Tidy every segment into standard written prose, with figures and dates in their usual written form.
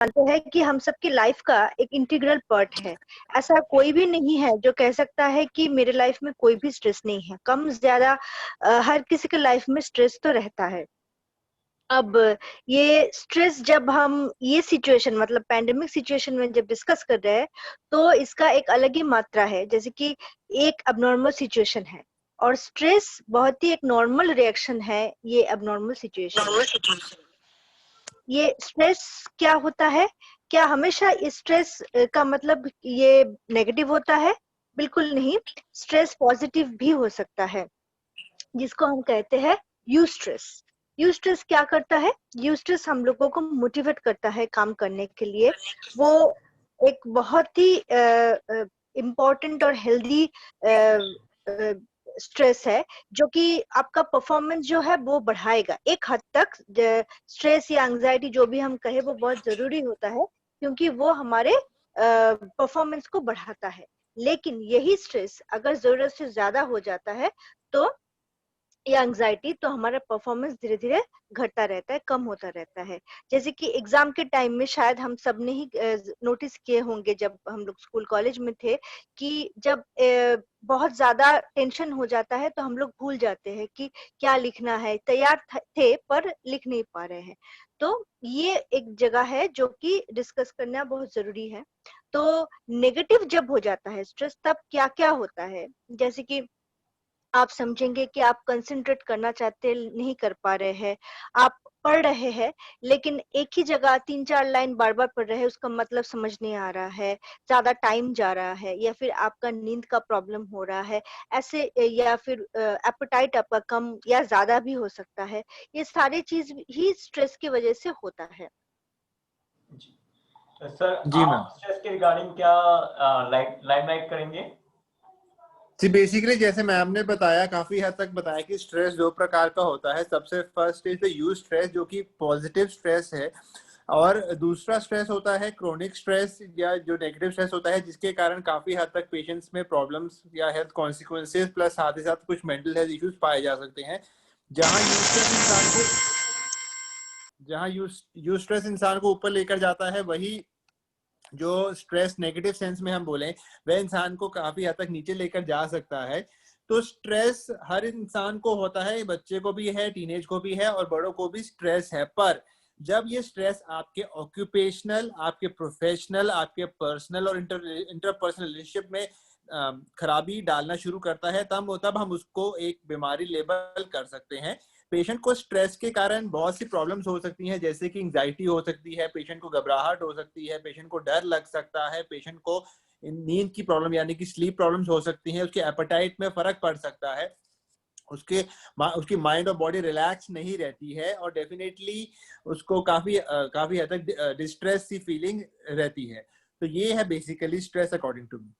जानते हैं कि हम सबकी लाइफ का एक इंटीग्रल पार्ट है। ऐसा कोई भी नहीं है जो कह सकता है कि मेरे लाइफ में कोई भी स्ट्रेस नहीं है। कम ज्यादा हर किसी के लाइफ में स्ट्रेस तो रहता है। अब ये स्ट्रेस जब हम ये सिचुएशन मतलब पैंडेमिक सिचुएशन में जब डिस्कस कर रहे हैं, तो इसका एक अलग ही मात्रा है। जैसे कि एक अबनॉर्मल सिचुएशन है और स्ट्रेस बहुत ही एक नॉर्मल रिएक्शन है ये अबनॉर्मल सिचुएशन में। ये स्ट्रेस क्या होता है? क्या हमेशा स्ट्रेस का मतलब ये नेगेटिव होता है? बिल्कुल नहीं। स्ट्रेस पॉजिटिव भी हो सकता है, जिसको हम कहते हैं यूस्ट्रेस। यूस्ट्रेस क्या करता है? यूस्ट्रेस हम लोगों को मोटिवेट करता है काम करने के लिए। वो एक बहुत ही इम्पोर्टेंट और हेल्दी स्ट्रेस है, जो कि आपका परफॉर्मेंस जो है वो बढ़ाएगा एक हद तक। स्ट्रेस या एंजाइटी जो भी हम कहे वो बहुत जरूरी होता है, क्योंकि वो हमारे परफॉर्मेंस को बढ़ाता है। लेकिन यही स्ट्रेस अगर जरूरत से ज्यादा हो जाता है, तो या एंजाइटी, तो हमारा परफॉर्मेंस धीरे धीरे घटता रहता है, कम होता रहता है। जैसे कि एग्जाम के टाइम में शायद हम सब ने ही नोटिस किए होंगे, जब हम लोग स्कूल कॉलेज में थे, कि जब बहुत ज्यादा टेंशन हो जाता है तो हम लोग भूल जाते हैं कि क्या लिखना है। तैयार थे पर लिख नहीं पा रहे हैं। तो ये एक जगह है जो कि डिस्कस करना बहुत जरूरी है। तो नेगेटिव जब हो जाता है स्ट्रेस, तब क्या क्या होता है? जैसे कि आप समझेंगे कि आप कंसंट्रेट करना चाहते नहीं कर पा रहे हैं। आप पढ़ रहे हैं, लेकिन एक ही जगह 3-4 लाइन बार-बार पढ़ रहे हैं, उसका मतलब समझ नहीं आ रहा है, ज़्यादा टाइम जा रहा है, या फिर आपका नींद का प्रॉब्लम हो रहा है, ऐसे या फिर एपेटाइट आपका कम या ज़्यादा भी हो सकता है। ये सारी चीज़ ही स्ट्रेस की वजह से होता है। जी। तो सर जी मैम। आप स्ट्रेस के रिगार्डिंग क्या लाइट करेंगे? जी बेसिकली जैसे मैम ने बताया, काफी हद तक बताया कि स्ट्रेस दो प्रकार का होता है। सबसे first is the use stress, जो कि पॉजिटिव स्ट्रेस है, और दूसरा स्ट्रेस होता है क्रोनिक स्ट्रेस या जो नेगेटिव स्ट्रेस होता है, जिसके कारण काफी हद तक पेशेंट्स में प्रॉब्लम्स या हेल्थ कॉन्सिक्वेंसेस प्लस साथ ही साथ कुछ मेंटल हेल्थ इश्यूज पाए जा सकते हैं। जहां यूज स्ट्रेस इंसान को जहां यूज स्ट्रेस इंसान को ऊपर लेकर जाता है, वही जो स्ट्रेस नेगेटिव सेंस में हम बोलें, वह इंसान को काफी हद तक नीचे लेकर जा सकता है। तो स्ट्रेस हर इंसान को होता है, बच्चे को भी है, टीनेज को भी है, और बड़ों को भी स्ट्रेस है। पर जब ये स्ट्रेस आपके ऑक्यूपेशनल, आपके प्रोफेशनल, आपके पर्सनल और इंटरपर्सनल रिलेशनशिप में खराबी डालना शुरू करता है, तब हम उसको एक बीमारी लेबल कर सकते हैं। पेशेंट को स्ट्रेस के कारण बहुत सी प्रॉब्लम्स हो सकती हैं, जैसे कि एंजाइटी हो सकती है, पेशेंट को घबराहट हो सकती है, पेशेंट को डर लग सकता है, पेशेंट को नींद की प्रॉब्लम यानी कि स्लीप प्रॉब्लम्स हो सकती हैं, उसके एपेटाइट में फर्क पड़ सकता है, उसकी माइंड और बॉडी रिलैक्स नहीं रहती है, और डेफिनेटली उसको काफी हद तक डिस्ट्रेस सी फीलिंग रहती है। तो ये है basically stress according to me.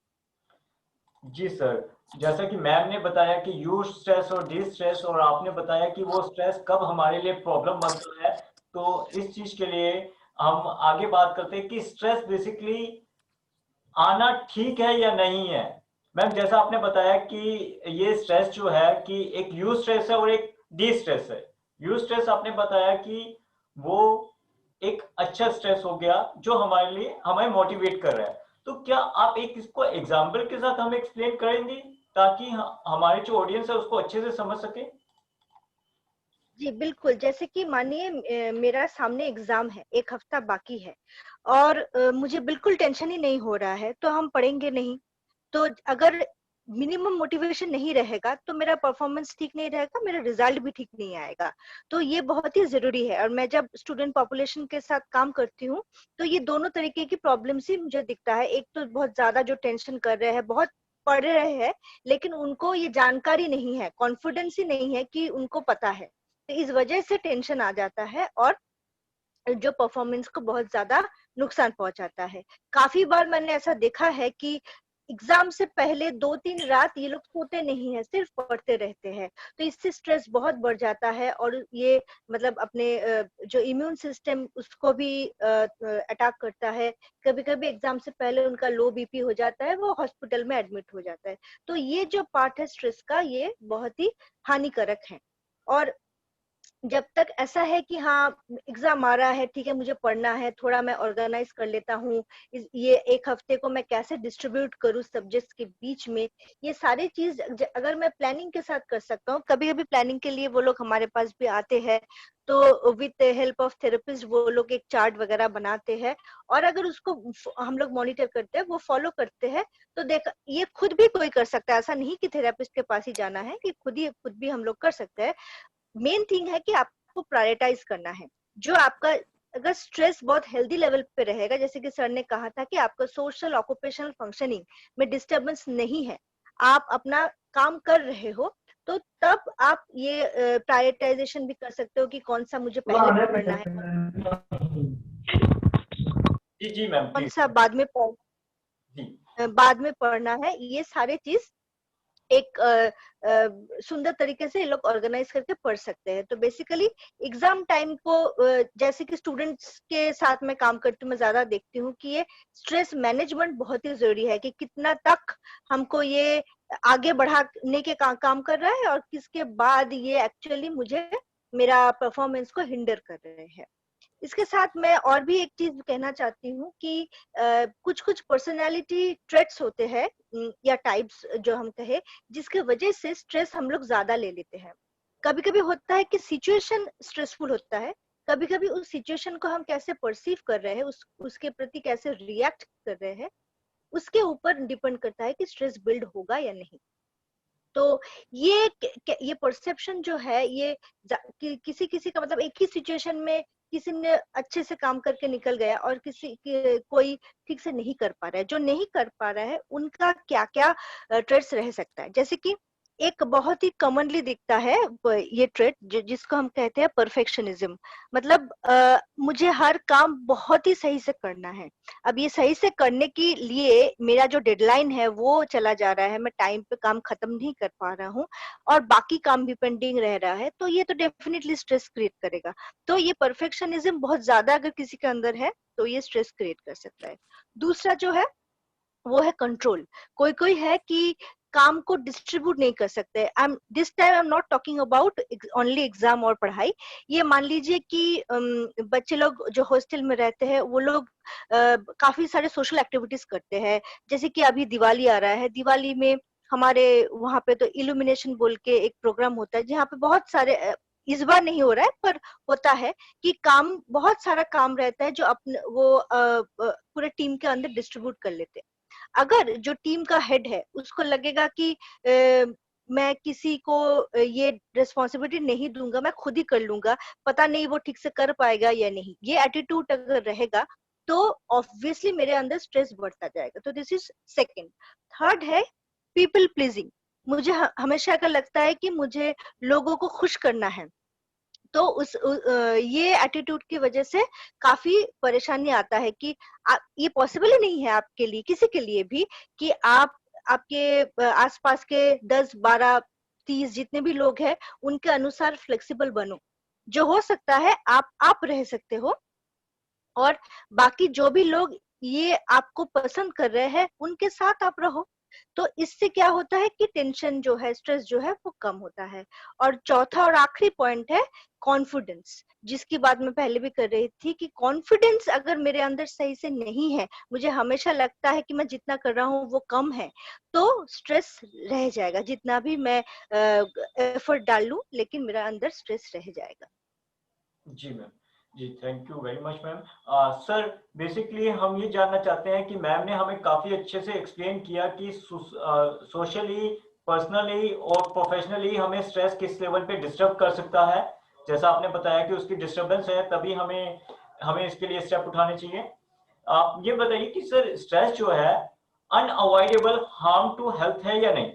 जी सर, जैसा कि मैम ने बताया कि यू स्ट्रेस और डी स्ट्रेस, और आपने बताया कि वो स्ट्रेस कब हमारे लिए प्रॉब्लम बनता है, तो इस चीज के लिए हम आगे बात करते हैं कि स्ट्रेस बेसिकली आना ठीक है या नहीं है। मैम जैसा आपने बताया कि ये स्ट्रेस जो है कि एक यू स्ट्रेस है और एक डी स्ट्रेस है। यू स्ट्रेस आपने बताया कि वो एक अच्छा स्ट्रेस हो गया जो हमारे लिए हमें मोटिवेट कर रहा है। तो क्या आप एक इसको एग्जाम्पल के साथ हमें एक्सप्लेन करेंगे ताकि हमारे जो ऑडियंस है उसको अच्छे से समझ सके? जी बिल्कुल। जैसे कि मानिए मेरा सामने एग्जाम है, एक हफ्ता बाकी है, और मुझे बिल्कुल टेंशन ही नहीं हो रहा है, तो हम पढ़ेंगे नहीं। तो अगर मिनिमम मोटिवेशन नहीं रहेगा, तो मेरा परफॉर्मेंस ठीक नहीं रहेगा, मेरा रिजल्ट भी ठीक नहीं आएगा। तो ये बहुत ही जरूरी है। और मैं जब स्टूडेंट पॉपुलेशन के साथ काम करती हूँ, तो ये दोनों तरीके की प्रॉब्लम्स ही मुझे दिखता है। एक तो बहुत ज्यादा जो टेंशन कर रहे हैं, बहुत पढ़ रहे हैं, लेकिन उनको ये जानकारी नहीं है, कॉन्फिडेंस ही नहीं है कि उनको पता है, तो इस वजह से टेंशन आ जाता है, और जो परफॉर्मेंस को बहुत ज्यादा नुकसान पहुंचाता है। काफी बार मैंने ऐसा देखा है कि एग्जाम से पहले 2-3 रात ये लोग सोते नहीं है, सिर्फ पढ़ते रहते हैं। तो इससे स्ट्रेस बहुत बढ़ जाता है, और ये मतलब अपने जो इम्यून सिस्टम उसको भी अटैक करता है। कभी कभी एग्जाम से पहले उनका लो बीपी हो जाता है, वो हॉस्पिटल में एडमिट हो जाता है। तो ये जो पार्ट है स्ट्रेस का, ये बहुत ही हानिकारक है। और जब तक ऐसा है कि हाँ एग्जाम आ रहा है, ठीक है मुझे पढ़ना है, थोड़ा मैं ऑर्गेनाइज कर लेता हूँ, ये एक हफ्ते को मैं कैसे डिस्ट्रीब्यूट करूँ सब्जेक्ट्स के बीच में, ये सारी चीज अगर मैं प्लानिंग के साथ कर सकता हूँ। कभी कभी प्लानिंग के लिए वो लोग हमारे पास भी आते हैं, तो विद हेल्प ऑफ थेरेपिस्ट वो लोग एक चार्ट वगैरह बनाते हैं, और अगर उसको हम लोग मॉनिटर करते हैं, वो फॉलो करते हैं, तो देख ये खुद भी कोई कर सकता है, ऐसा नहीं कि थेरेपिस्ट के पास ही जाना है, ये खुद भी हम लोग कर सकते हैं। मेन थिंग है कि आपको प्रायोरिटाइज करना है। जो आपका अगर स्ट्रेस बहुत हेल्दी लेवल पे रहेगा, जैसे कि सर ने कहा था कि आपका सोशल ऑक्यूपेशनल फंक्शनिंग में डिस्टरबेंस नहीं है, आप अपना काम कर रहे हो, तो तब आप ये प्रायोरिटाइजेशन भी कर सकते हो कि कौन सा मुझे पहले पढ़ना है, जी मैम कौन प्लीज। सा जी बाद में पढ़ना है। ये सारे चीज एक सुंदर तरीके से ये लोग ऑर्गेनाइज करके पढ़ सकते हैं। तो बेसिकली एग्जाम टाइम को जैसे कि स्टूडेंट्स के साथ मैं काम करती हूँ, मैं ज्यादा देखती हूँ कि ये स्ट्रेस मैनेजमेंट बहुत ही जरूरी है, कि कितना तक हमको ये आगे बढ़ाने के काम कर रहा है, और किसके बाद ये एक्चुअली मुझे मेरा परफॉर्मेंस को हिंडर कर रहे हैं। इसके साथ मैं और भी एक चीज कहना चाहती हूँ कि कुछ कुछ पर्सनालिटी ट्रेट्स होते हैं या टाइप्स जो हम कहे, जिसके वजह से स्ट्रेस हम लोग ज्यादा ले लेते हैं। कभी कभी होता है कि सिचुएशन स्ट्रेसफुल होता है, कभी कभी उस सिचुएशन को हम कैसे परसीव कर रहे हैं, उसके प्रति कैसे रिएक्ट कर रहे हैं, उसके ऊपर डिपेंड करता है कि स्ट्रेस बिल्ड होगा या नहीं। तो ये परसेप्शन जो है, ये किसी किसी का मतलब एक ही सिचुएशन में किसी ने अच्छे से काम करके निकल गया, और कोई ठीक से नहीं कर पा रहा है। जो नहीं कर पा रहा है उनका क्या क्या ट्रेड्स रह सकता है, जैसे कि एक बहुत ही कॉमनली दिखता है ये ट्रेड जिसको हम कहते हैं परफेक्शनिज्म। मतलब मुझे हर काम बहुत ही सही से करना है। अब ये सही से करने के लिए मेरा जो डेडलाइन है वो चला जा रहा है, मैं टाइम पे काम खत्म नहीं कर पा रहा हूँ, और बाकी काम भी पेंडिंग रह रहा है, तो ये तो डेफिनेटली स्ट्रेस क्रिएट करेगा। तो ये परफेक्शनिज्म बहुत ज्यादा अगर किसी के अंदर है तो ये स्ट्रेस क्रिएट कर सकता है। दूसरा जो है वो है कंट्रोल। कोई कोई है कि काम को डिस्ट्रीब्यूट नहीं कर सकते। This time I am not talking about only exam और पढ़ाई। ये मान लीजिए कि बच्चे लोग जो हॉस्टल में रहते हैं वो लोग काफी सारे सोशल एक्टिविटीज करते हैं। जैसे कि अभी दिवाली आ रहा है, दिवाली में हमारे वहां पे तो इल्यूमिनेशन बोल के एक प्रोग्राम होता है, जहाँ पे बहुत सारे इस बार नहीं हो रहा है पर होता है कि काम बहुत सारा काम रहता है जो अपने वो पूरे टीम के अंदर डिस्ट्रीब्यूट कर लेते हैं। अगर जो टीम का हेड है उसको लगेगा कि मैं किसी को ये रिस्पॉन्सिबिलिटी नहीं दूंगा, मैं खुद ही कर लूंगा, पता नहीं वो ठीक से कर पाएगा या नहीं, ये एटीट्यूड अगर रहेगा तो ऑब्वियसली मेरे अंदर स्ट्रेस बढ़ता जाएगा। तो दिस इज सेकंड। थर्ड है पीपल प्लीजिंग। मुझे हमेशा का लगता है कि मुझे लोगों को खुश करना है, तो ये एटीट्यूड की वजह से काफी परेशानी आता है कि ये पॉसिबल ही नहीं है आपके लिए, किसी के लिए भी, कि आप आपके आसपास के 10 12 30 जितने भी लोग हैं उनके अनुसार फ्लेक्सिबल बनो। जो हो सकता है आप रह सकते हो, और बाकी जो भी लोग ये आपको पसंद कर रहे हैं उनके साथ आप रहो। तो इससे क्या होता है कि टेंशन जो है, स्ट्रेस जो है वो कम होता है। और चौथा और आखिरी पॉइंट है कॉन्फिडेंस, जिसकी बात मैं पहले भी कर रही थी कि कॉन्फिडेंस अगर मेरे अंदर सही से नहीं है, मुझे हमेशा लगता है कि मैं जितना कर रहा हूँ वो कम है, तो स्ट्रेस रह जाएगा। जितना भी मैं एफर्ट डाल लूं लेकिन मेरा अंदर स्ट्रेस रह जाएगा। जी मैम, जी thank you very much ma'am. Sir basically हम ये जानना चाहते हैं कि मैम ने हमें काफ़ी अच्छे से एक्सप्लेन किया कि सोशली, पर्सनली और प्रोफेशनली हमें स्ट्रेस किस लेवल पे डिस्टर्ब कर सकता है। जैसा आपने बताया कि उसकी डिस्टर्बेंस है तभी हमें हमें इसके लिए स्टेप उठाने चाहिए। आप ये बताइए कि सर स्ट्रेस जो है अनअवॉइडेबल हार्म टू हेल्थ है या नहीं?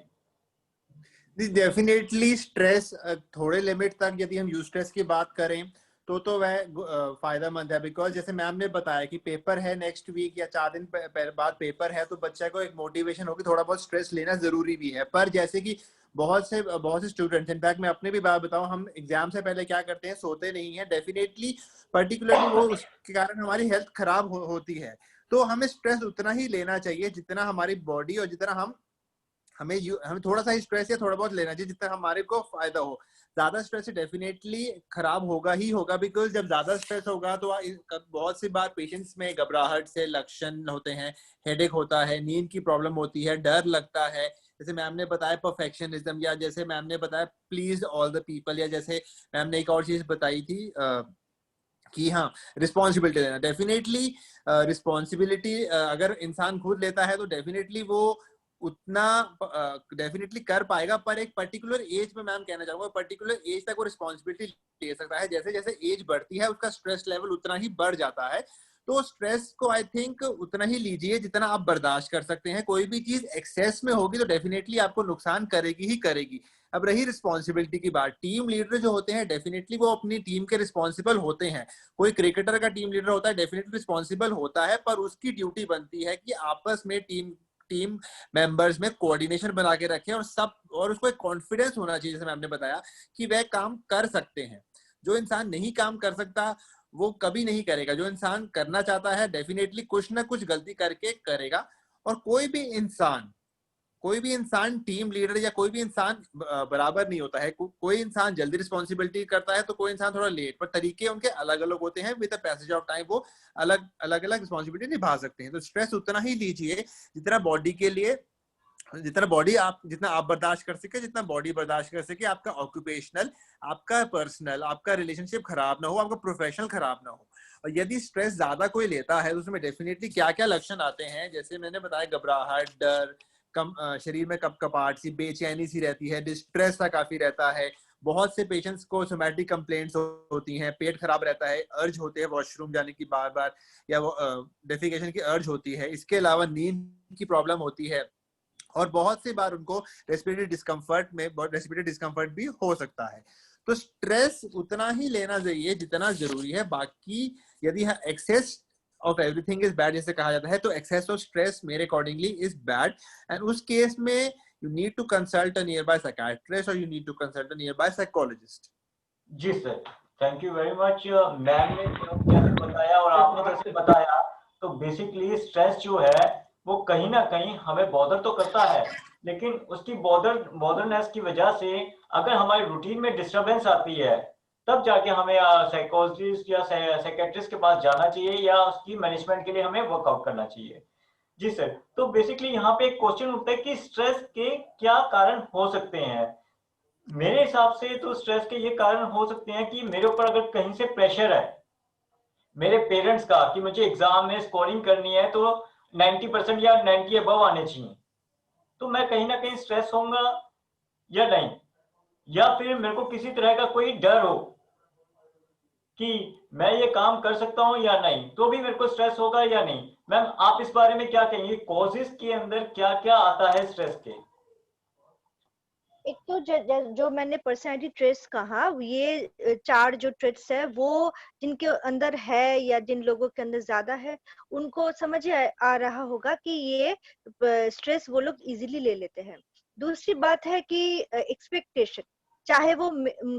डेफिनेटली स्ट्रेस थोड़े लिमिट तक यदि हम यूज स्ट्रेस की बात करें तो वह फायदेमंद है। बिकॉज जैसे मैम ने बताया कि पेपर है नेक्स्ट वीक या 4 दिन बाद पेपर है, तो बच्चे को एक मोटिवेशन होगी, थोड़ा बहुत स्ट्रेस लेना जरूरी भी है। पर जैसे कि बहुत से स्टूडेंट्स, इनफैक्ट मैं अपने भी बात बताऊं, हम एग्जाम से पहले क्या करते हैं, सोते नहीं है। डेफिनेटली पर्टिकुलरली वो उसके कारण हमारी हेल्थ खराब होती है। तो हमें स्ट्रेस उतना ही लेना चाहिए जितना हमारी बॉडी और जितना हमें थोड़ा सा ही स्ट्रेस या थोड़ा बहुत लेना चाहिए जितना हमारे को फायदा हो। ज्यादा स्ट्रेस डेफिनेटली खराब होगा ही होगा, बिकॉज जब ज्यादा स्ट्रेस होगा तो बहुत सी बार पेशेंट्स में घबराहट से लक्षण होते हैं, हेडेक होता है, नींद की प्रॉब्लम होती है, डर लगता है, जैसे मैम ने बताया परफेक्शनिज्म, या जैसे मैम ने बताया प्लीज ऑल द पीपल, या जैसे मैम ने एक और चीज बताई थी कि हाँ रिस्पॉन्सिबिलिटी लेना। डेफिनेटली रिस्पॉन्सिबिलिटी अगर इंसान खुद लेता है तो डेफिनेटली वो उतना डेफिनेटली कर पाएगा, पर एक पर्टिकुलर एज में मैम कहना चाहूंगा पर्टिकुलर एज तक वो रिस्पॉन्सिबिलिटी ले सकता है। जैसे जैसे एज बढ़ती है उसका स्ट्रेस लेवल उतना ही बढ़ जाता है, तो स्ट्रेस को आई थिंक उतना ही लीजिए जितना आप बर्दाश्त कर सकते हैं। कोई भी चीज एक्सेस में होगी तो डेफिनेटली आपको नुकसान करेगी ही करेगी। अब रही रिस्पॉन्सिबिलिटी की बात, टीम लीडर जो होते हैं डेफिनेटली वो अपनी टीम के रिस्पॉन्सिबल होते हैं। कोई क्रिकेटर का टीम लीडर होता है डेफिनेटली रिस्पॉन्सिबल होता है, पर उसकी ड्यूटी बनती है कि आपस में टीम मेंबर्स में कोऑर्डिनेशन बना के रखें, और उसको एक कॉन्फिडेंस होना चाहिए, जैसे मैम ने बताया कि वह काम कर सकते हैं। जो इंसान नहीं काम कर सकता वो कभी नहीं करेगा, जो इंसान करना चाहता है डेफिनेटली कुछ ना कुछ गलती करके करेगा। और कोई भी इंसान टीम लीडर या कोई भी इंसान बराबर नहीं होता है। कोई इंसान जल्दी रिस्पॉन्सिबिलिटी करता है तो कोई इंसान थोड़ा लेट, पर तरीके उनके अलग अलग होते हैं। With the passage of time वो अलग अलग रिस्पॉन्सिबिलिटी निभा सकते हैं। तो स्ट्रेस उतना ही लीजिए जितना बॉडी के लिए, जितना आप बर्दाश्त कर सके, जितना बॉडी बर्दाश्त कर सके। आपका ऑक्यूपेशनल, आपका पर्सनल, आपका रिलेशनशिप खराब ना हो, आपका प्रोफेशनल खराब ना हो। और यदि स्ट्रेस ज्यादा कोई लेता है तो उसमें डेफिनेटली क्या क्या लक्षण आते हैं, जैसे मैंने बताया घबराहट, डर, शरीर में कपकपाहट सी, बेचैनी सी रहती है, डिस्ट्रेस सा काफी रहता है। बहुत से पेशेंट्स को सोमैटिक कंप्लेंट्स होती हैं, पेट खराब रहता है, अर्ज होते हैं वॉशरूम जाने की बार बार, या वो डेफिकेशन की अर्ज होती है। इसके अलावा नींद की प्रॉब्लम होती है, और बहुत सी बार उनको रेस्पिरेटरी डिस्कम्फर्ट भी हो सकता है। तो स्ट्रेस उतना ही लेना चाहिए जितना जरूरी है। बाकी यदि excess of everything is bad जैसे कहा जाता है, तो एक्सेस ऑफ स्ट्रेस मेरे अकॉर्डिंगली इज बैड, एंड उस केस में you need to consult a nearby psychiatrist or you need to consult a nearby psychologist. जी sir, thank you very much. Ma'am ने जैसे बताया और आपने जैसे बताया, तो बेसिकली स्ट्रेस जो है वो कहीं ना कहीं हमें बॉदर तो करता है, लेकिन उसकी बॉदरनेस की वजह से अगर हमारी रूटीन में डिस्टरबेंस आती है तब जाके हमें साइकोलॉजिस्ट या साइकेट्रिस्ट के पास जाना चाहिए, या उसकी मैनेजमेंट के लिए हमें वर्कआउट करना चाहिए। जी सर, तो बेसिकली यहाँ पे एक क्वेश्चन उठता है कि स्ट्रेस के क्या कारण हो सकते हैं। मेरे हिसाब से तो स्ट्रेस के ये कारण हो सकते हैं कि मेरे ऊपर अगर कहीं से प्रेशर है मेरे पेरेंट्स का कि मुझे एग्जाम में स्कोरिंग करनी है तो 90% या 90 अबव आने चाहिए, तो मैं कहीं ना कहीं स्ट्रेस होऊंगा या नहीं। या फिर मेरे को किसी तरह का कोई डर हो कि मैं ये काम कर सकता हूं या नहीं, तो भी मेरे को स्ट्रेस होगा या नहीं। मैम आप इस बारे में क्या कहेंगे, कॉजेस के अंदर क्या क्या आता है स्ट्रेस के? एक तो जो मैंने पर्सनालिटी ट्रेट्स कहा, ये 4 जो ट्रेट्स है वो जिनके अंदर है या जिन लोगों के अंदर ज्यादा है उनको समझ आ रहा होगा कि ये स्ट्रेस वो लोग इजीली ले लेते हैं। दूसरी बात है कि एक्सपेक्टेशन, चाहे वो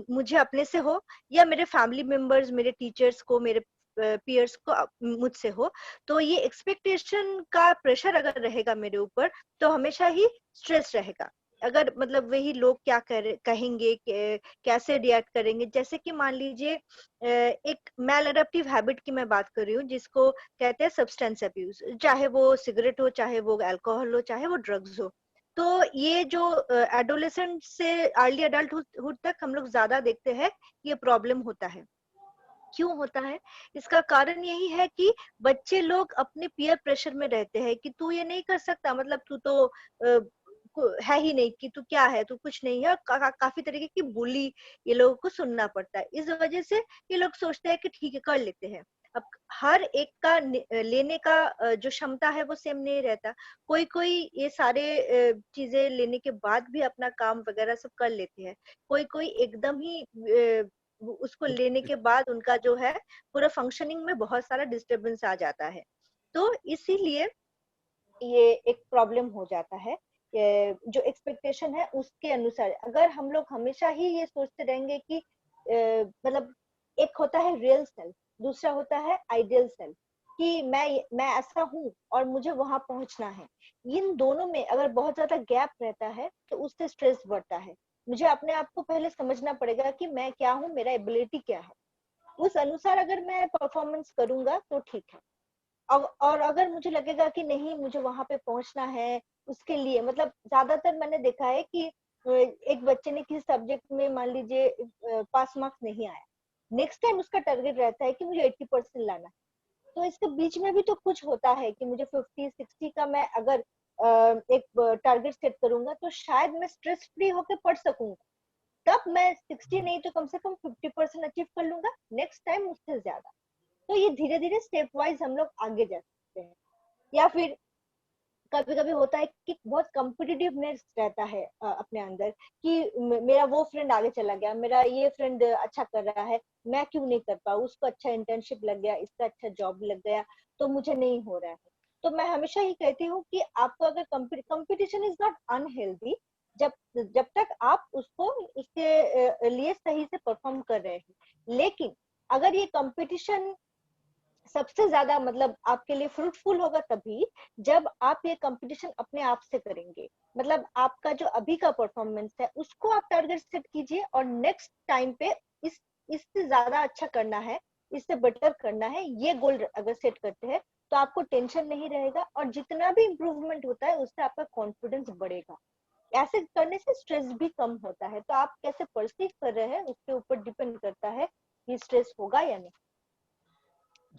मुझे अपने से हो या मेरे फैमिली मेंबर्स, मेरे टीचर्स को, मेरे पीयर्स को मुझसे हो, तो ये एक्सपेक्टेशन का प्रेशर अगर रहेगा मेरे ऊपर तो हमेशा ही स्ट्रेस रहेगा। अगर मतलब वही लोग क्या कहेंगे, कैसे रिएक्ट करेंगे। जैसे कि मान लीजिए एक मैल एडेप्टिव हैबिट की मैं बात कर रही हूँ जिसको कहते हैं सब्सटेंस अब्यूज, चाहे वो सिगरेट हो, चाहे वो अल्कोहल हो, चाहे वो ड्रग्स हो। तो ये जो एडोलेसेंट से अर्ली अडल्टहुड तक हम लोग ज्यादा देखते हैं ये प्रॉब्लम होता है। क्यों होता है? इसका कारण यही है कि बच्चे लोग अपने पीयर प्रेशर में रहते हैं कि तू ये नहीं कर सकता, मतलब तू तो है ही नहीं, कि तू क्या है, तू कुछ नहीं है। और काफी तरीके की बुली ये लोगों को सुनना पड़ता है। इस वजह से ये लोग सोचते हैं कि ठीक है कर लेते हैं। अब हर एक का लेने का जो क्षमता है वो सेम नहीं रहता। कोई कोई ये सारे चीजें लेने के बाद भी अपना काम वगैरह सब कर लेते हैं। कोई कोई एकदम ही उसको लेने के बाद उनका जो है पूरा फंक्शनिंग में बहुत सारा डिस्टरबेंस आ जाता है। तो इसीलिए ये एक प्रॉब्लम हो जाता है। जो एक्सपेक्टेशन है उसके अनुसार अगर हम लोग हमेशा ही ये सोचते रहेंगे कि मतलब एक होता है रियल सेल्फ, दूसरा होता है आइडियल सेल्फ, कि मैं ऐसा हूँ और मुझे वहां पहुंचना है। इन दोनों में अगर बहुत ज्यादा गैप रहता है तो उससे स्ट्रेस बढ़ता है। मुझे अपने आप को पहले समझना पड़ेगा कि मैं क्या हूँ, मेरा एबिलिटी क्या है। उस अनुसार अगर मैं परफॉर्मेंस करूंगा तो ठीक है। और अगर मुझे लगेगा कि नहीं, मुझे वहां पे पहुंचना है, उसके लिए मतलब ज्यादातर मैंने देखा है कि एक बच्चे ने किसी सब्जेक्ट में मान लीजिए पास मार्क्स नहीं आया, नेक्स्ट टाइम उसका टारगेट रहता है कि मुझे 80% लाना है। तो इसके बीच में भी तो कुछ होता है कि मुझे 50-60 का मैं अगर एक टारगेट सेट करूंगा तो शायद मैं स्ट्रेस फ्री होकर पढ़ सकूंगा। तब मैं 60 नहीं तो कम से कम 50% अचीव कर लूंगा, नेक्स्ट टाइम उससे ज्यादा। तो ये धीरे धीरे स्टेप वाइज हम लोग आगे जा सकते हैं। या फिर कभी कभी होता है कि बहुत कॉम्पिटिटिवनेस रहता है अपने अंदर कि मेरा वो फ्रेंड आगे चला गया, मेरा ये फ्रेंड अच्छा कर रहा है, मैं क्यों नहीं कर पाऊँ, उसको अच्छा इंटर्नशिप लग गया, इसका अच्छा जॉब लग गया, तो मुझे नहीं हो रहा है। तो मैं हमेशा ही कहती हूँ कि आपको अगर कंपटीशन इज नॉट अनहेल्दी, जब जब तक आप उसको उसके लिए सही से परफॉर्म कर रहे हैं। लेकिन अगर ये कंपटीशन सबसे ज्यादा मतलब आपके लिए फ्रूटफुल होगा तभी जब आप ये कंपटीशन अपने आप से करेंगे। मतलब आपका जो अभी का परफॉर्मेंस है उसको आप टारगेट सेट कीजिए और नेक्स्ट टाइम पे इस इससे ज्यादा अच्छा करना है, इससे बेटर करना है, ये गोल अगर सेट करते हैं तो आपको टेंशन नहीं रहेगा और जितना भी इम्प्रूवमेंट होता है उससे आपका कॉन्फिडेंस बढ़ेगा। ऐसे करने से स्ट्रेस भी कम होता है। तो आप कैसे परसीव कर रहे हैं उसके ऊपर डिपेंड करता है कि स्ट्रेस होगा या नहीं।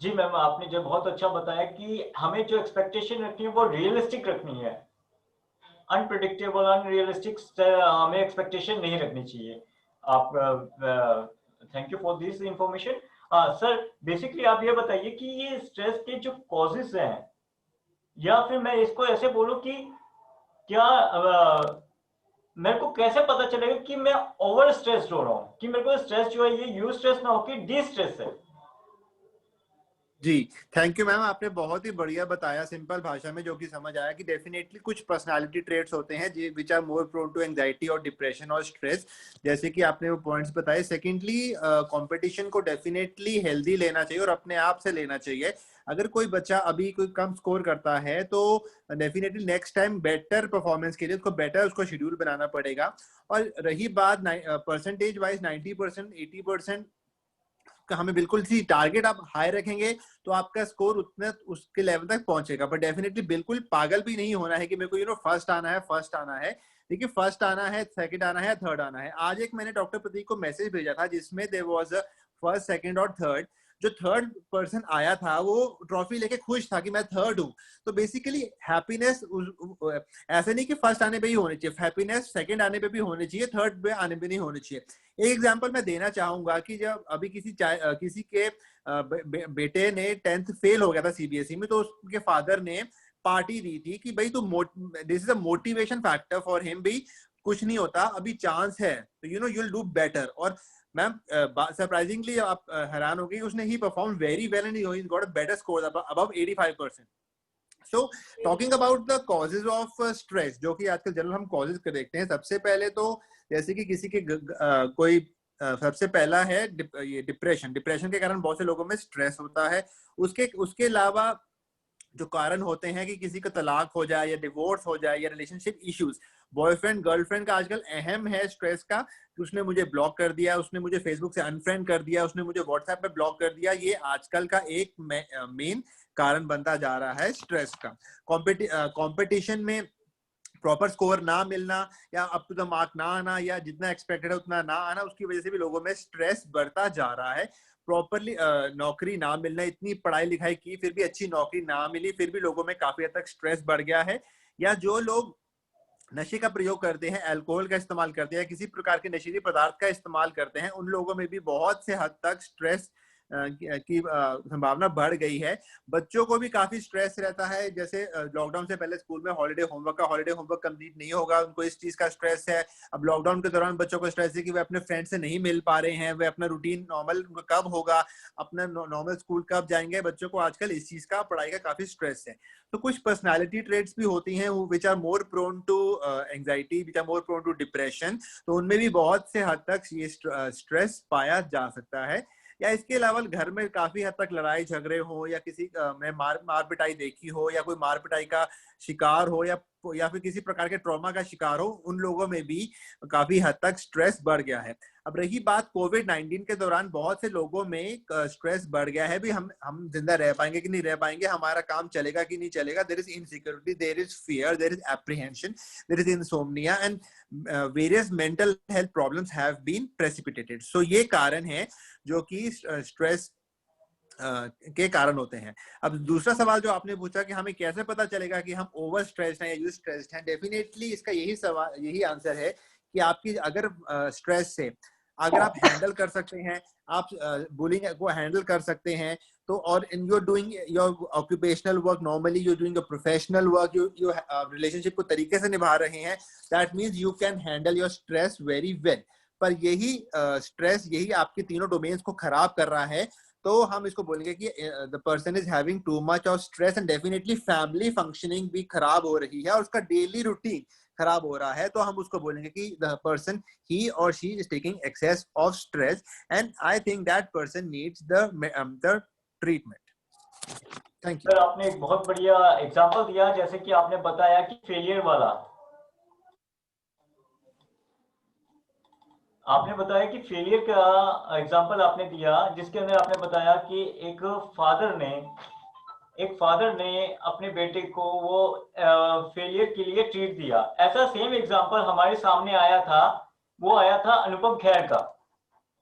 जी मैम, आपने जो बहुत अच्छा बताया कि हमें जो एक्सपेक्टेशन रखनी है वो रियलिस्टिक रखनी है। अनप्रिडिक्टेबल, अनरियलिस्टिक हमें एक्सपेक्टेशन नहीं रखनी चाहिए। आप thank you for this information. Sir, basically आप ये बताइए कि ये स्ट्रेस के जो कॉजेस हैं, या फिर मैं इसको ऐसे बोलूं कि क्या मेरे को कैसे पता चलेगा कि मैं ओवर स्ट्रेस्ड हो रहा हूँ, कि मेरे को स्ट्रेस जो है ये यू स्ट्रेस ना हो कि डी स्ट्रेस है। जी, थैंक यू मैम, आपने बहुत ही बढ़िया बताया सिंपल भाषा में, जो कि समझ आया कि डेफिनेटली कुछ पर्सनालिटी ट्रेट्स होते हैं which are more prone to anxiety और डिप्रेशन और स्ट्रेस, जैसे कि आपने वो पॉइंट्स बताए। सेकेंडली, कंपटीशन को डेफिनेटली हेल्दी लेना चाहिए और अपने आप से लेना चाहिए। अगर कोई बच्चा अभी कोई कम स्कोर करता है तो definitely next time better performance के लिए उसको बेटर उसको शेड्यूल बनाना पड़ेगा। और रही बात परसेंटेज वाइज 90%, 80%, हमें बिल्कुल सी टारगेट आप हाई रखेंगे तो आपका स्कोर उतना उसके लेवल तक पहुंचेगा। पर डेफिनेटली बिल्कुल पागल भी नहीं होना है कि मेरे को फर्स्ट आना है, फर्स्ट आना है। देखिए, फर्स्ट आना है, सेकंड आना है, थर्ड आना है। आज एक मैंने डॉक्टर प्रतीक को मैसेज भेजा था जिसमें there was a first, second और थर्ड। जो थर्ड पर्सन आया था वो ट्रॉफी लेके खुश था कि मैं थर्ड हूँ। तो बेसिकली हैप्पीनेस ऐसे नहीं कि फर्स्ट आने पे ही होनी चाहिए, हैप्पीनेस सेकंड आने पे भी होनी चाहिए, थर्ड पे आने पे नहीं होनी चाहिए। एक एग्जांपल मैं देना चाहूंगा कि जब अभी किसी के बेटे ने 10th फेल हो गया था सीबीएसई में, तो उसके फादर ने पार्टी दी थी कि भाई तू this is a motivation factor for him, भी कुछ नहीं होता, अभी चांस है, तो यू विल डू बेटर। और मैम सरप्राइजिंगली आप हैरान हो गई, उसने ही perform very well and he got a better score above 85%। So talking about the causes of stress, जो कि आजकल जनरल हम कॉजेज के देखते हैं, सबसे पहले तो जैसे कि किसी के कोई सबसे पहला है ये डिप्रेशन। डिप्रेशन के कारण बहुत से लोगों में स्ट्रेस होता है। उसके अलावा जो कारण होते हैं कि किसी का तलाक हो जाए या डिवोर्स हो जाए या रिलेशनशिप इश्यूज, बॉयफ्रेंड गर्लफ्रेंड का आजकल अहम है स्ट्रेस का, कि उसने मुझे ब्लॉक कर दिया, उसने मुझे फेसबुक से अनफ्रेंड कर दिया, उसने मुझे व्हाट्सएप पे ब्लॉक कर दिया। ये आजकल का एक मेन कारण बनता जा रहा है स्ट्रेस का। कंपटीशन में प्रॉपर स्कोर ना मिलना या अप टू द मार्क ना आना या जितना एक्सपेक्टेड है उतना ना आना, उसकी वजह से भी लोगों में स्ट्रेस बढ़ता जा रहा है। प्रॉपरली नौकरी ना मिलना, इतनी पढ़ाई लिखाई की फिर भी अच्छी नौकरी ना मिली, फिर भी लोगों में काफी हद तक स्ट्रेस बढ़ गया है। या जो लोग नशे का प्रयोग करते हैं, अल्कोहल का इस्तेमाल करते हैं, किसी प्रकार के नशीली पदार्थ का इस्तेमाल करते हैं, उन लोगों में भी बहुत से हद तक स्ट्रेस की संभावना बढ़ गई है। बच्चों को भी काफी स्ट्रेस रहता है, जैसे लॉकडाउन से पहले स्कूल में हॉलीडे होमवर्क कंप्लीट नहीं होगा, उनको इस चीज का स्ट्रेस है। अब लॉकडाउन के दौरान बच्चों को स्ट्रेस है कि वे अपने फ्रेंड से नहीं मिल पा रहे हैं, वे अपना रूटीन नॉर्मल कब होगा, अपना नॉर्मल स्कूल कब जाएंगे। बच्चों को आजकल इस चीज का, पढ़ाई का काफी स्ट्रेस है। तो कुछ पर्सनालिटी ट्रेट्स भी होती हैं which are more prone to anxiety, which are more prone to depression, तो उनमें भी बहुत से हद तक ये स्ट्रेस पाया जा सकता है। या इसके अलावा घर में काफी हद तक लड़ाई झगड़े हो या किसी में मार पिटाई देखी हो या कोई मार पिटाई का शिकार हो या या फिर किसी प्रकार के ट्रॉमा का शिकार हो, उन लोगों में भी काफी हद तक स्ट्रेस बढ़ गया है। अब रही बात कोविड-19 के दौरान बहुत से लोगों में स्ट्रेस बढ़ गया है भी, हम जिंदा रह पाएंगे कि नहीं रह पाएंगे, हमारा काम चलेगा कि नहीं चलेगा, there is insecurity, there is fear, there is apprehension, there is insomnia and various mental health problems have been precipitated. So ये कारण है जो कि स्ट्रेस के कारण होते हैं। अब दूसरा सवाल जो आपने पूछा कि हमें कैसे पता चलेगा कि हम ओवर स्ट्रेस्ड हैं या यूज स्ट्रेस्ड हैं, डेफिनेटली इसका यही आंसर है कि आपकी अगर स्ट्रेस से अगर आप हैंडल कर सकते हैं, आप बुलिंग को हैंडल कर सकते हैं, तो और in you are doing your occupational work normally, you doing a professional work, you relationship को तरीके से निभा रहे हैं, that means you can handle your stress very well. पर यही स्ट्रेस यही आपके तीनों डोमेन्स को खराब कर रहा है, तो हम इसको बोलेंगे कि the person is having too much of stress and definitely family functioning भी खराब हो रही है और उसका डेली रूटीन खराब हो रहा है, तो हम उसको बोलेंगे कि द पर्सन ही और she is taking excess of stress and I think that person needs the treatment. Thank you sir, आपने एक बहुत बढ़िया एग्जांपल दिया, जैसे कि आपने बताया कि फेलियर वाला, आपने बताया कि फेलियर का एग्जांपल आपने दिया, जिसके अंदर आपने बताया कि एक फादर ने अपने बेटे को वो फेलियर के लिए ट्रीट दिया। ऐसा सेम एग्जांपल हमारे सामने आया था, वो आया था अनुपम खेर का।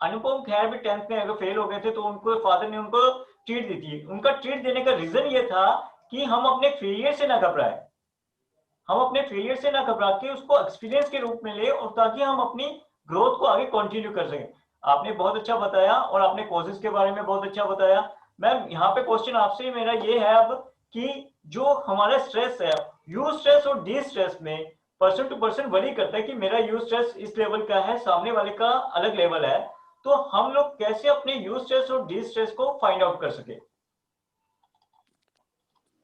अनुपम खेर भी 10th में अगर फेल हो गए थे, तो उनको फादर ने उनको ट्रीट दी थी। उनका ट्रीट देने का रीजन ये था कि हम अपने फेलियर से ना घबराएं, हम अपने फेलियर से ना घबरा के उसको एक्सपीरियंस के रूप में ले, और ताकि हम अपनी ग्रोथ को आगे कंटिन्यू कर सकें। आपने बहुत अच्छा बताया और आपने कॉजेस के बारे में बहुत अच्छा बताया। मैम, यहाँ पे क्वेश्चन आपसे मेरा ये है अब कि जो हमारा स्ट्रेस है, यू स्ट्रेस और डी स्ट्रेस में पर्सन टू पर्सन वरी करता है कि मेरा यू स्ट्रेस इस लेवल का है, सामने वाले का अलग लेवल है, तो हम लोग कैसे अपने यू स्ट्रेस और डी स्ट्रेस को फाइंड आउट कर सके?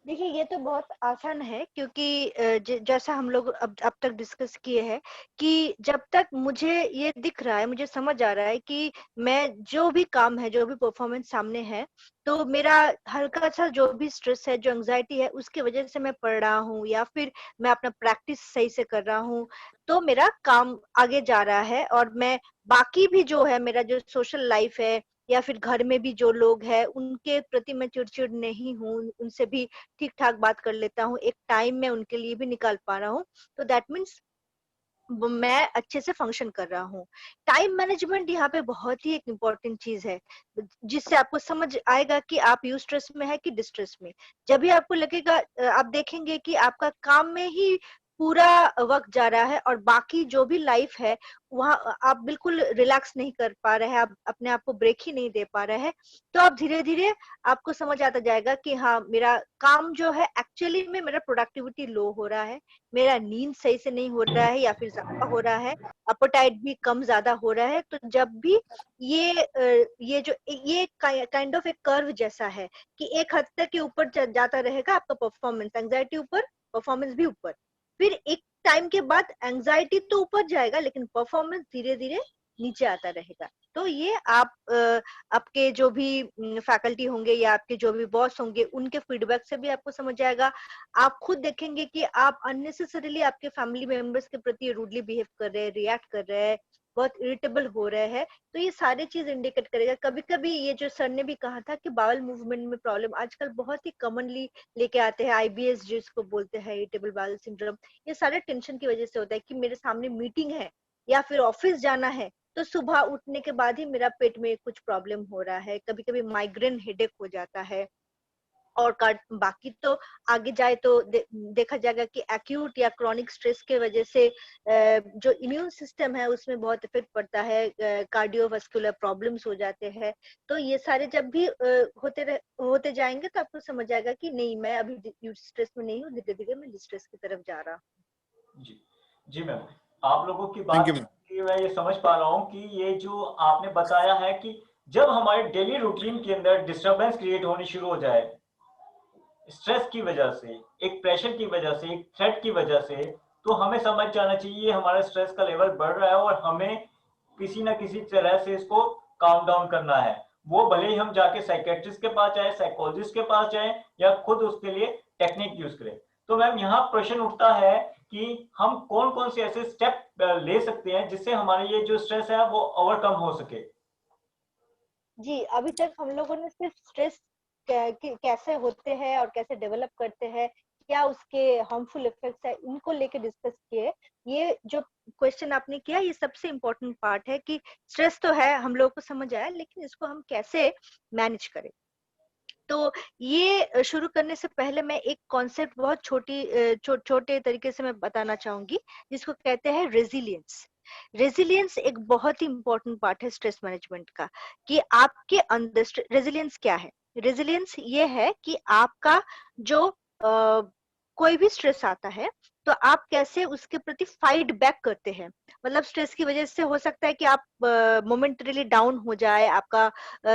देखिए, ये तो बहुत आसान है, क्योंकि जैसा हम लोग अब तक डिस्कस किए हैं कि जब तक मुझे ये दिख रहा है, मुझे समझ आ रहा है कि मैं जो भी काम है, जो भी परफॉर्मेंस सामने है, तो मेरा हल्का सा जो भी स्ट्रेस है, जो एंजाइटी है, उसकी वजह से मैं पढ़ रहा हूँ या फिर मैं अपना प्रैक्टिस सही से कर रहा हूँ, तो मेरा काम आगे जा रहा है। और मैं बाकी भी जो है, मेरा जो सोशल लाइफ है या फिर घर में भी जो लोग हैं, उनके प्रति मैं चिड़चिड़ नहीं हूँ, उनसे भी ठीक ठाक बात कर लेता हूँ, एक टाइम मैं उनके लिए भी निकाल पा रहा हूँ, तो दैट मीन्स मैं अच्छे से फंक्शन कर रहा हूँ। टाइम मैनेजमेंट यहाँ पे बहुत ही एक इम्पोर्टेंट चीज है, जिससे आपको समझ आएगा कि आप यू स्ट्रेस में है कि डिस्ट्रेस में। जब भी आपको लगेगा, आप देखेंगे कि आपका काम में ही पूरा वक्त जा रहा है और बाकी जो भी लाइफ है वहाँ आप बिल्कुल रिलैक्स नहीं कर पा रहे हैं, आप अपने आप को ब्रेक ही नहीं दे पा रहे हैं, तो आप धीरे धीरे आपको समझ आता जाएगा कि हाँ, मेरा काम जो है एक्चुअली में मेरा प्रोडक्टिविटी लो हो रहा है, मेरा नींद सही से नहीं हो रहा है या फिर ज्यादा हो रहा है, अपेटाइट भी कम ज्यादा हो रहा है। तो जब भी ये काइंड ऑफ एक कर्व जैसा है कि एक हद तक के ऊपर जाता रहेगा आपका परफॉर्मेंस, एंजाइटी ऊपर, परफॉर्मेंस भी ऊपर, फिर एक टाइम के बाद एंजाइटी तो ऊपर जाएगा लेकिन परफॉर्मेंस धीरे धीरे नीचे आता रहेगा। तो ये आप आपके जो भी फैकल्टी होंगे या आपके जो भी बॉस होंगे, उनके फीडबैक से भी आपको समझ आएगा। आप खुद देखेंगे कि आप अननेसेसरीली आपके फैमिली मेंबर्स के प्रति रूडली बिहेव कर रहे हैं, रिएक्ट कर रहे हैं, बहुत इरिटेबल हो रहे हैं, तो ये सारी चीज इंडिकेट करेगा। कभी कभी ये जो सर ने भी कहा था कि बाउल मूवमेंट में प्रॉब्लम आजकल बहुत ही कॉमनली लेके आते हैं, आईबीएस जिसको बोलते हैं, इरिटेबल बाउल सिंड्रोम, ये सारे टेंशन की वजह से होता है कि मेरे सामने मीटिंग है या फिर ऑफिस जाना है, तो सुबह उठने के बाद ही मेरा पेट में कुछ प्रॉब्लम हो रहा है, कभी कभी माइग्रेन हेडेक हो जाता है। और बाकी तो आगे जाए तो देखा जाएगा कि एक्यूट या क्रॉनिक स्ट्रेस के वजह से जो इम्यून सिस्टम है उसमें बहुत इफेक्ट पड़ता है, कार्डियोवास्कुलर प्रॉब्लम्स हो जाते हैं। तो ये सारे जब भी होते जाएंगे तो आपको समझ आएगा कि नहीं, मैं अभी स्ट्रेस में नहीं हूँ, धीरे धीरे मैं डिस्ट्रेस की तरफ जा रहा हूँ। जी मैम, आप लोगों की बात की मैं ये समझ पा रहा हूँ कि ये जो आपने बताया है कि जब हमारे डेली रूटीन के अंदर डिस्टरबेंस क्रिएट होनी शुरू हो जाए, स्ट्रेस की वजह से, एक प्रेशर की वजह से, एक थ्रेट की वजह से, तो हमें समझ जाना चाहिए हमारा स्ट्रेस का लेवल बढ़ रहा है और हमें किसी ना किसी तरह से इसको काउंट डाउन करना है। वो भले ही हम जाके साइकेट्रिस्ट के पास जाए, साइकोलॉजिस्ट के पास जाए या खुद उसके लिए टेक्निक यूज करें। तो मैम यहाँ प्रश्न उठता है कि हम कौन कौन से ऐसे स्टेप ले सकते हैं जिससे हमारे ये जो स्ट्रेस है वो ओवरकम हो सके। जी, अभी तक हम लोगों ने सिर्फ स्ट्रेस कैसे होते हैं और कैसे डेवलप करते हैं, क्या उसके हार्मफुल इफेक्ट्स है, इनको लेके डिस्कस किए। ये जो क्वेश्चन आपने किया, ये सबसे इम्पोर्टेंट पार्ट है कि स्ट्रेस तो है, हम लोगों को समझ आया, लेकिन इसको हम कैसे मैनेज करें। तो ये शुरू करने से पहले मैं एक कॉन्सेप्ट बहुत छोटे तरीके से मैं बताना चाहूंगी, जिसको कहते हैं रेजिलियंस। रेजिलियंस एक बहुत ही इंपॉर्टेंट पार्ट है स्ट्रेस मैनेजमेंट का, कि आपके अंदर रेजिलियंस क्या है। रेजिलियंस ये है कि आपका जो कोई भी स्ट्रेस आता है तो आप कैसे उसके प्रति फाइट बैक करते हैं। मतलब स्ट्रेस की वजह से हो सकता है कि आप मोमेंटरीली डाउन हो जाए, आपका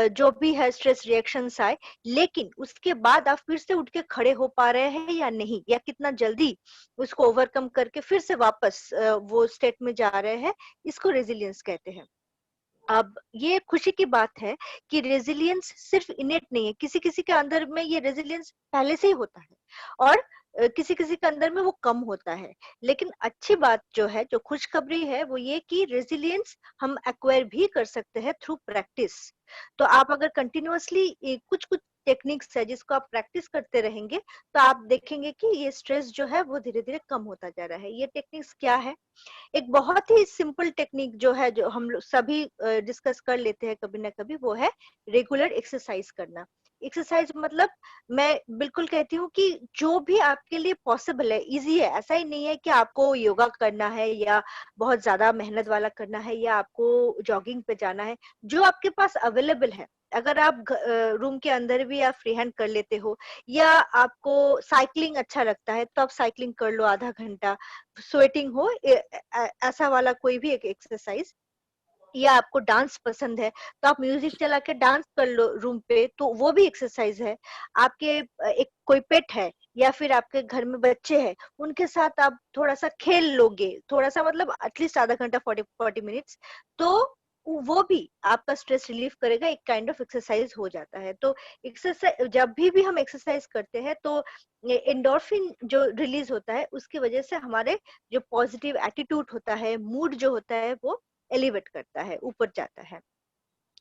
जो भी है स्ट्रेस रिएक्शंस आए, लेकिन उसके बाद आप फिर से उठ के खड़े हो पा रहे हैं या नहीं, या कितना जल्दी उसको ओवरकम करके फिर से वापस वो स्टेट में जा रहे हैं, इसको रेजिलियंस कहते हैं। अब ये खुशी की बात है कि रेजिलियंस सिर्फ इनेट नहीं है, किसी किसी के अंदर में ये रेजिलियंस पहले से ही होता है और किसी किसी के अंदर में वो कम होता है। लेकिन अच्छी बात जो है, जो खुशखबरी है, वो ये कि रेजिलियंस हम एक्वायर भी कर सकते हैं थ्रू प्रैक्टिस। तो आप अगर कंटिन्यूअसली कुछ कुछ टेक्निक्स है जिसको आप प्रैक्टिस करते रहेंगे, तो आप देखेंगे कि ये स्ट्रेस जो है वो धीरे धीरे कम होता जा रहा है। ये टेक्निक्स क्या है? एक बहुत ही सिंपल टेक्निक जो है, जो हम लोग सभी डिस्कस कर लेते हैं कभी ना कभी, वो है रेगुलर एक्सरसाइज करना। एक्सरसाइज मतलब मैं बिल्कुल कहती हूँ कि जो भी आपके लिए पॉसिबल है, इजी है। ऐसा ही नहीं है कि आपको योगा करना है या बहुत ज्यादा मेहनत वाला करना है या आपको जॉगिंग पे जाना है। जो आपके पास अवेलेबल है, अगर आप रूम के अंदर भी आप फ्री हैंड कर लेते हो, या आपको साइकिलिंग अच्छा लगता है तो आप साइकिलिंग कर लो आधा घंटा, स्वेटिंग हो, ऐसा वाला कोई भी एक एक्सरसाइज। या आपको डांस पसंद है तो आप म्यूजिक चला के डांस कर लो रूम पे, तो वो भी एक्सरसाइज है। आपके एक कोई पेट है या फिर आपके घर में बच्चे हैं, उनके साथ आप थोड़ा सा खेल लोगे, थोड़ा सा मतलब एटलीस्ट आधा घंटा, 40 मिनट्स, तो वो भी आपका स्ट्रेस रिलीफ करेगा, एक काइंड ऑफ एक्सरसाइज हो जाता है। तो एक्सरसाइज जब भी हम एक्सरसाइज करते हैं तो एंडोर्फिन जो रिलीज होता है, उसकी वजह से हमारे जो पॉजिटिव एटीट्यूड होता है, मूड जो होता है, वो एलिवेट करता है, ऊपर जाता है।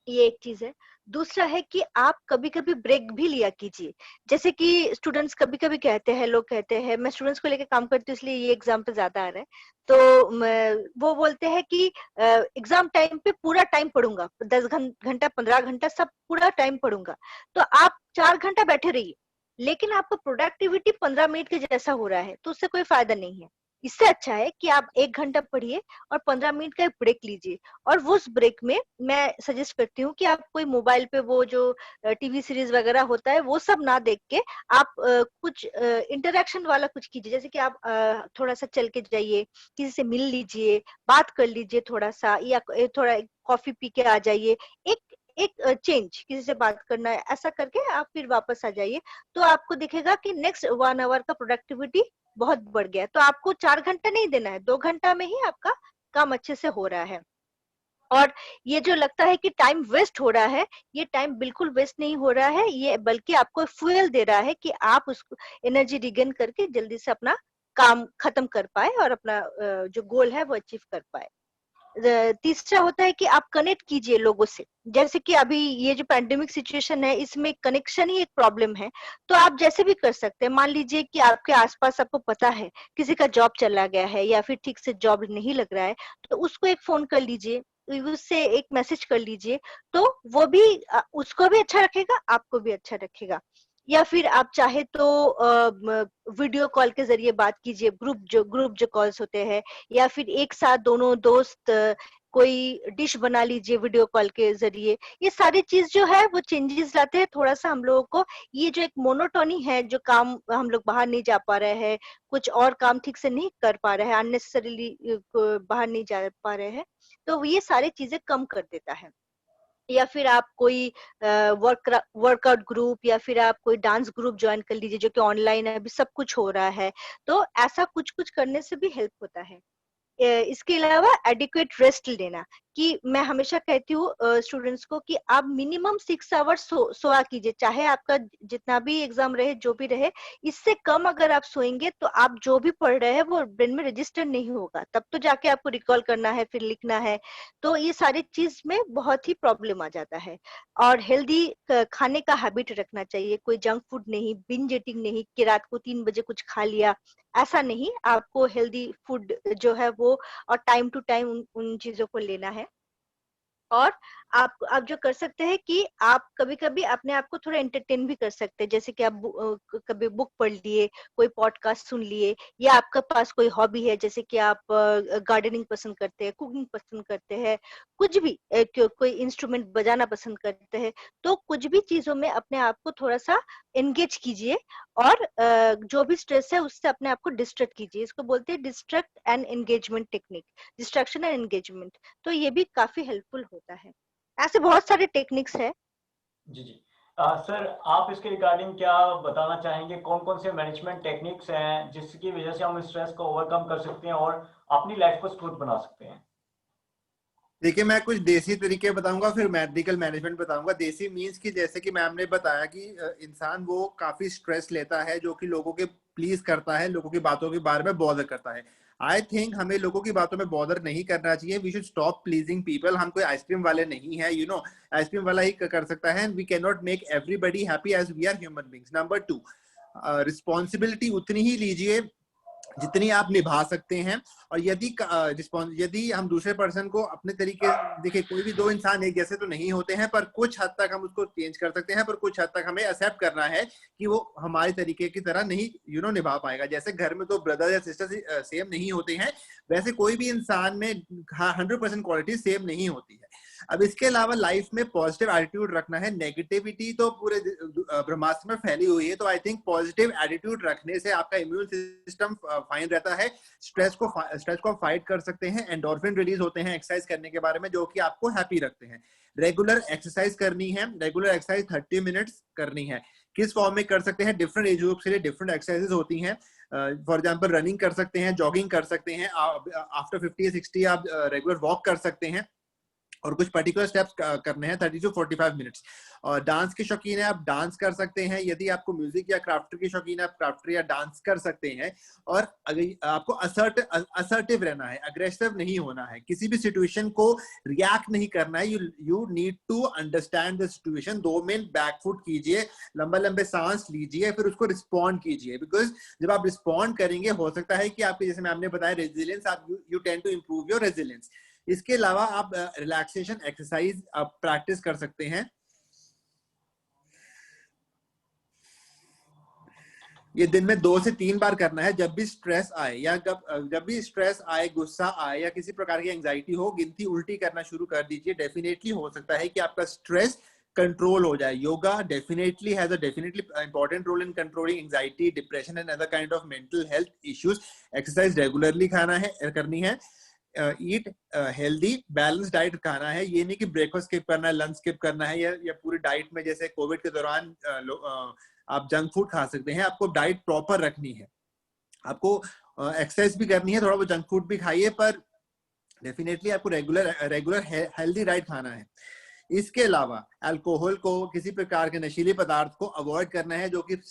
ये एक चीज है। दूसरा है कि आप कभी कभी ब्रेक भी लिया कीजिए। जैसे कि स्टूडेंट्स कभी कभी कहते हैं, लोग कहते हैं, मैं स्टूडेंट्स को लेकर काम करती हूँ इसलिए ये एग्जाम्पल ज्यादा आ रहा है, तो वो बोलते हैं कि एग्जाम टाइम पे पूरा टाइम पढ़ूंगा, 10 घंटा 15 घंटा सब पूरा टाइम पढ़ूंगा। तो आप 4 घंटा बैठे रहिए, लेकिन आपका प्रोडक्टिविटी 15 मिनट के जैसा हो रहा है, तो उससे कोई फायदा नहीं है। इससे अच्छा है कि आप 1 घंटा पढ़िए और 15 मिनट का ब्रेक लीजिए। और वो उस ब्रेक में मैं सजेस्ट करती हूँ कि आप कोई मोबाइल पे वो जो टीवी सीरीज वगैरह होता है वो सब ना देख के आप कुछ इंटरेक्शन वाला कुछ कीजिए। जैसे कि आप थोड़ा सा चल के जाइए, किसी से मिल लीजिए, बात कर लीजिए थोड़ा सा, या थोड़ा कॉफी पी के आ जाइए। एक एक चेंज, किसी से बात करना है, ऐसा करके आप फिर वापस आ जाइए, तो आपको दिखेगा कि नेक्स्ट 1 आवर का प्रोडक्टिविटी बहुत बढ़ गया। तो आपको 4 घंटा नहीं देना है, 2 घंटा में ही आपका काम अच्छे से हो रहा है। और ये जो लगता है कि टाइम वेस्ट हो रहा है, ये टाइम बिल्कुल वेस्ट नहीं हो रहा है, ये बल्कि आपको फ्यूल दे रहा है कि आप उसको एनर्जी रिगेन करके जल्दी से अपना काम खत्म कर पाए और अपना जो गोल है वो अचीव कर पाए। तीसरा होता है कि आप कनेक्ट कीजिए लोगों से। जैसे कि अभी ये जो पैंडेमिक सिचुएशन है, इसमें कनेक्शन ही एक प्रॉब्लम है, तो आप जैसे भी कर सकते हैं। मान लीजिए कि आपके आसपास आपको पता है किसी का जॉब चला गया है या फिर ठीक से जॉब नहीं लग रहा है, तो उसको एक फोन कर लीजिए, उससे एक मैसेज कर लीजिए, तो वो भी उसको भी अच्छा रखेगा, आपको भी अच्छा रखेगा। या फिर आप चाहे तो वीडियो कॉल के जरिए बात कीजिए, ग्रुप जो कॉल्स होते हैं, या फिर एक साथ दोनों दोस्त कोई डिश बना लीजिए वीडियो कॉल के जरिए। ये सारी चीज जो है वो चेंजेस लाते हैं थोड़ा सा हम लोगों को। ये जो एक मोनोटोनी है, जो काम हम लोग बाहर नहीं जा पा रहे हैं, कुछ और काम ठीक से नहीं कर पा रहे हैं, अननेसेसरीली बाहर नहीं जा पा रहे हैं, तो ये सारी चीजें कम कर देता है। या फिर आप कोई वर्कआउट ग्रुप या फिर आप कोई डांस ग्रुप ज्वाइन कर लीजिए, जो कि ऑनलाइन है, अभी सब कुछ हो रहा है, तो ऐसा कुछ कुछ करने से भी हेल्प होता है। इसके अलावा एडिक्वेट रेस्ट लेना, कि मैं हमेशा कहती हूँ स्टूडेंट्स को कि आप मिनिमम 6 आवर्स सोया कीजिए, चाहे आपका जितना भी एग्जाम रहे, जो भी रहे। इससे कम अगर आप सोएंगे तो आप जो भी पढ़ रहे हैं वो ब्रेन में रजिस्टर नहीं होगा, तब तो जाके आपको रिकॉल करना है, फिर लिखना है, तो ये सारी चीज में बहुत ही प्रॉब्लम आ जाता है। और हेल्दी खाने का हैबिट रखना चाहिए, कोई जंक फूड नहीं, बिंज ईटिंग नहीं कि रात को 3 बजे कुछ खा लिया, ऐसा नहीं। आपको हेल्दी फूड जो है वो और टाइम टू टाइम उन चीजों को लेना है। और आप जो कर सकते हैं कि आप कभी कभी अपने आप को थोड़ा एंटरटेन भी कर सकते हैं, जैसे कि आप कभी बुक पढ़ लिए, कोई पॉडकास्ट सुन लिए, या आपके पास कोई हॉबी है, जैसे कि आप गार्डनिंग पसंद करते हैं, कुकिंग पसंद करते हैं, कुछ भी कोई इंस्ट्रूमेंट बजाना पसंद करते हैं, तो कुछ भी चीजों में अपने आप को थोड़ा सा एंगेज कीजिए। और जो भी स्ट्रेस है उससे अपने आप को डिस्ट्रैक्ट कीजिए। इसको बोलते हैं distract and engagement technique, distraction and engagement. तो ये भी काफी हेल्पफुल होता है। ऐसे बहुत सारे टेक्निक्स है। जी जी। सर, आप इसके रिगार्डिंग क्या बताना चाहेंगे, कौन कौन से मैनेजमेंट टेक्निक्स हैं जिसकी वजह से हम स्ट्रेस को ओवरकम कर सकते हैं और अपनी लाइफ को स्मूथ बना सकते हैं? देखिए, मैं कुछ देसी तरीके बताऊंगा, फिर मेडिकल मैनेजमेंट बताऊंगा। देसी मीन्स कि जैसे कि मैम ने बताया कि इंसान वो काफी स्ट्रेस लेता है, जो कि लोगों के प्लीज करता है, लोगों की बातों के बारे में बॉदर करता है। आई थिंक हमें लोगों की बातों में बॉदर नहीं करना चाहिए। We should stop pleasing people. हम कोई आइसक्रीम वाले नहीं है, यू नो, आइसक्रीम वाला ही कर सकता है। We can not make everybody happy as we are human beings. Number 2, responsibility उतनी ही लीजिए जितनी आप निभा सकते हैं। और यदि हम दूसरे पर्सन को अपने तरीके, देखिए कोई भी दो इंसान एक जैसे तो नहीं होते हैं, पर कुछ हद तक हम उसको चेंज कर सकते हैं, पर कुछ हद तक हमें एक्सेप्ट करना है कि वो हमारे तरीके की तरह नहीं निभा पाएगा। जैसे घर में तो ब्रदर या सिस्टर सेम नहीं होते हैं, वैसे कोई भी इंसान में 100% क्वालिटी सेम नहीं होती है। अब इसके अलावा लाइफ में पॉजिटिव एटीट्यूड रखना है। नेगेटिविटी तो पूरे ब्रह्मास्त्र में फैली हुई है, तो आई थिंक पॉजिटिव एटीट्यूड रखने से आपका इम्यून सिस्टम फाइन रहता है। स्ट्रेस को फाइट कर सकते हैं। एंडोर्फिन रिलीज होते हैं एक्सरसाइज करने के बारे में, जो कि आपको हैप्पी रखते हैं। रेगुलर एक्सरसाइज करनी है। रेगुलर एक्सरसाइज 30 मिनट्स करनी है। किस फॉर्म में कर सकते हैं? डिफरेंट एज ग्रुप के लिए डिफरेंट एक्सरसाइजेस होती हैं। फॉर एग्जांपल रनिंग कर सकते हैं, जॉगिंग कर सकते हैं, आफ्टर 50-60 आप रेगुलर वॉक कर सकते हैं, और कुछ पर्टिकुलर स्टेप्स करने हैं 30 to 45 मिनट्स। और डांस के शौकीन है, आप डांस कर सकते हैं। यदि आपको म्यूजिक या क्राफ्टर की शौकीन है, आप क्राफ्टर या डांस कर सकते हैं। और अगर आपको असर्टिव रहना है, अग्रेसिव नहीं होना है, किसी भी सिचुएशन को रिएक्ट नहीं करना है। You need to understand the situation. 2 minute back foot कीजिए, लंबे सांस लीजिए, फिर उसको रिस्पॉन्ड कीजिए। बिकॉज जब आप रिस्पॉन्ड करेंगे, हो सकता है कि आपके, जैसे मैम ने बताया, रेजिलियंस, आप you tend to improve your resilience. इसके अलावा आप रिलैक्सेशन एक्सरसाइज आप प्रैक्टिस कर सकते हैं। ये दिन में 2 से 3 बार करना है। जब भी स्ट्रेस आए, या जब भी स्ट्रेस आए, गुस्सा आए, या किसी प्रकार की एंजाइटी हो, गिनती उल्टी करना शुरू कर दीजिए। डेफिनेटली हो सकता है कि आपका स्ट्रेस कंट्रोल हो जाए। Yoga definitely has a important role in controlling anxiety, depression and other kind of mental health issues. Exercise regularly करनी है। ईट हेल्दी बैलेंस डाइट खाना है। ये नहीं कि ब्रेकफास्ट स्किप करना है, लंच स्किप करना है, या पूरी डाइट में, जैसे कोविड के दौरान आप जंक फूड खा सकते हैं। आपको डाइट प्रॉपर रखनी है। आपको एक्सरसाइज भी करनी है, थोड़ा बहुत जंक फूड भी खाइए, पर डेफिनेटली आपको रेगुलर हेल्दी डाइट खाना है। इसके अलावा अल्कोहल को, किसी प्रकार के नशीले पदार्थ को अवॉइड करना है, जो कि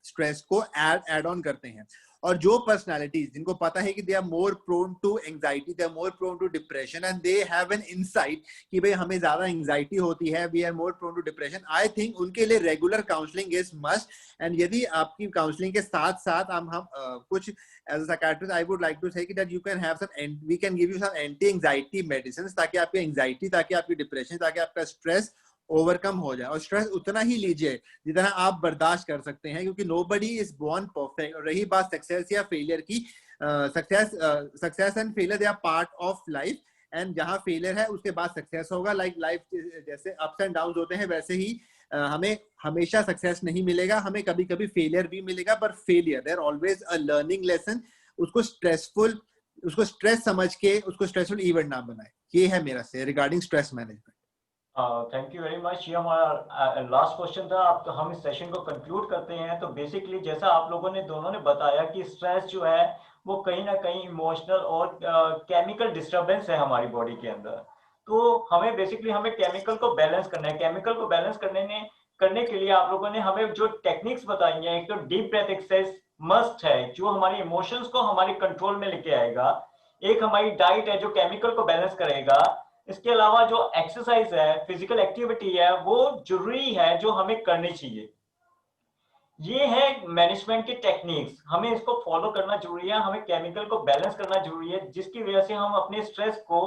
स्ट्रेस को ऐड ऑन करते हैं। और जो पर्सनालिटीज जिनको पता है कि they are more prone to anxiety, they are more prone to depression, and they have an insight कि भाई हमें ज्यादा एंजाइटी होती है, we are more prone to depression, I think उनके लिए regular counselling is must. And यदि आपकी काउंसलिंग के साथ साथ हम कुछ as a psychiatrist, I would like to say that you can have some, we can give you some anti-anxiety medicines, ताकि आपकी एंजाइटी, ताकि आपकी डिप्रेशन, ताकि आपका स्ट्रेस ओवरकम हो जाए। और स्ट्रेस उतना ही लीजिए जितना आप बर्दाश्त कर सकते हैं, क्योंकि nobody is born perfect। और रही बात सक्सेस या फेलियर की, success and failure they are part of life, and जहां फेलियर है उसके बाद सक्सेस होगा। लाइफ जैसे अप्स एंड डाउन होते हैं, वैसे ही हमें हमेशा सक्सेस नहीं मिलेगा, हमें कभी कभी फेलियर भी मिलेगा, पर failure there always a learning lesson. उसको स्ट्रेस समझ के उसको स्ट्रेसफुल इवेंट ना बनाए। ये है मेरा से regarding stress management. Thank you very much. ये हमारा लास्ट क्वेश्चन था। अब तो हम इस सेशन को कंक्लूड करते हैं। तो बेसिकली जैसा आप लोगों ने दोनों ने बताया कि स्ट्रेस जो है वो कहीं ना कहीं इमोशनल और केमिकल डिस्टर्बेंस है हमारी बॉडी के अंदर। तो हमें बेसिकली हमें केमिकल को बैलेंस करना है। केमिकल को बैलेंस करने के लिए आप लोगों ने हमें जो टेक्निक्स बताई हैं, एक तो डीप ब्रेथ एक्सरसाइज मस्ट है जो हमारी इमोशंस को हमारे कंट्रोल में लेके आएगा। एक हमारी डाइट है जो केमिकल को बैलेंस करेगा। इसके अलावा जो एक्सरसाइज है, फिजिकल एक्टिविटी है, वो जरूरी है जो हमें करनी चाहिए। ये है मैनेजमेंट की टेक्निक्स, हमें इसको फॉलो करना जरूरी है। हमें केमिकल को बैलेंस करना जरूरी है, जिसकी वजह से हम अपने स्ट्रेस को,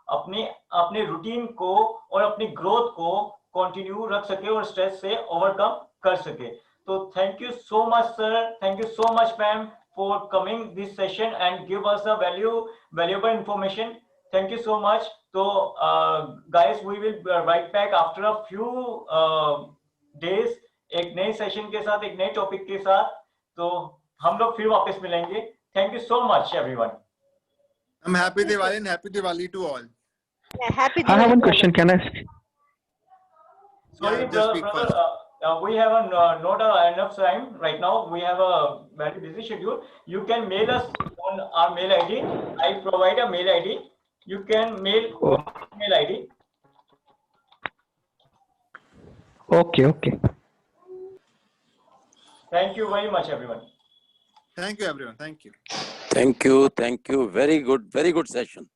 अपने रूटीन को और अपनी ग्रोथ को कंटिन्यू रख सके और स्ट्रेस से ओवरकम कर सके। तो thank you so much sir, thank you so much ma'am for coming this session and give us a valuable information. Thank you so much. So guys, we will right back after a few days एक नए session के साथ, एक नए topic के साथ। तो हम लोग फिर वापस मिलेंगे। Thank you so much everyone. Happy Diwali and happy Diwali to all. Yeah, happy I have Diwali one to all. question. Can I? Sorry, Yeah, just speak brother, first. we have not enough time right now. We have a very busy schedule. You can mail us on our mail ID. I provide a mail ID. You can mail on mail ID. Okay, okay. Thank you very much, everyone. Thank you, everyone. Thank you. Thank you. Very good session.